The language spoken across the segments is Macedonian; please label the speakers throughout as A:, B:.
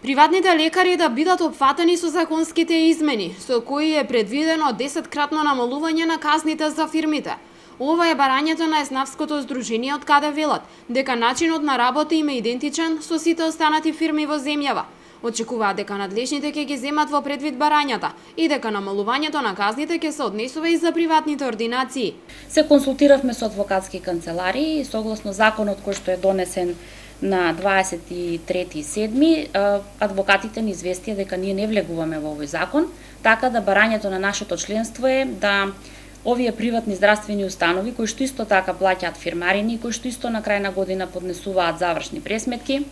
A: Приватните лекари да бидат опфатени со законските измени, со кои е предвидено 10-кратно намалување на казните за фирмите. Ова е барањето на Еснавското здружение, од каде велат дека начинот на работа им е идентичен со сите останати фирми во земјава. Очекуваат дека надлежните ќе ги земат во предвид барањата и дека намалувањето на казните ќе се однесува и за приватните ординации.
B: Се консултиравме со адвокатски канцеларии и согласно законот кој што е донесен на 23.7. Адвокатите ни известија дека ние не влегуваме во овој закон, така да барањето на нашето членство е да овие приватни здравствени установи, кои што исто така плаќаат фирмарини, кои што исто на крај на година поднесуваат завршни пресметки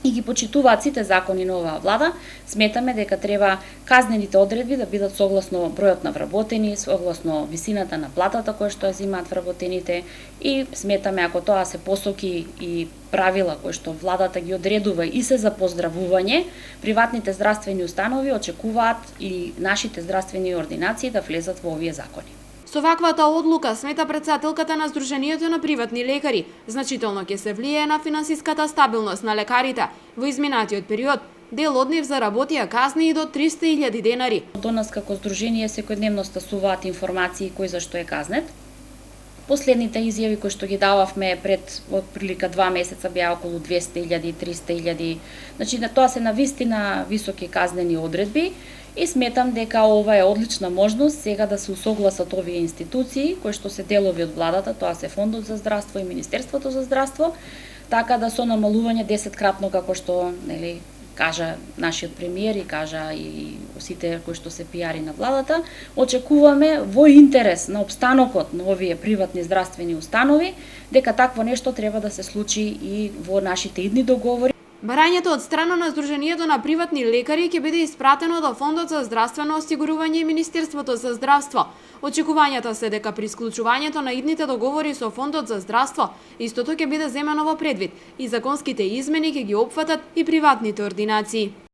B: и ги почитуваат сите закони на оваа влада, сметаме дека треба казнените одредби да бидат согласно бројот на вработени, согласно висината на платата која што ја земаат вработените и сметаме ако тоа се посоки и правила кои што владата ги одредува и се за поздравување, приватните здравствени установи очекуваат и нашите здравствени ординации да влезат во овие закони.
A: Со ваквата одлука, смета претседателката на Здруженијето на приватни лекари, значително ќе се влијае на финансиската стабилност на лекарите. Во изминатиот период, дел од нив заработија казни и до 300.000 денари.
B: До нас како здружение секојдневно стасуваат информации кој зашто е казнет. Последните изјави кои што ги дававме пред отприлика 2 месеца беа околу 200.000, 300.000. Значи тоа се навистина високи казнени одредби и сметам дека ова е одлична можност сега да се усогласат овие институции кои што се делови од владата, тоа се Фондот за здравство и Министерството за здравство, така да со намалување 10-кратно како што кажа нашиот премиер и кажа и сите кои што се пиари на владата, очекуваме во интерес на опстанокот на овие приватни здравствени установи дека такво нешто треба да се случи и во нашите идни договори.
A: Барањето од страна на Здруженијето на приватни лекари ќе биде испратено до Фондот за здравствено осигурување и Министерството за здравство. Очекувањата се дека при склучувањето на идните договори со Фондот за здравство, истото ќе биде земено во предвид и законските измени ќе ги опфатат и приватните ординации.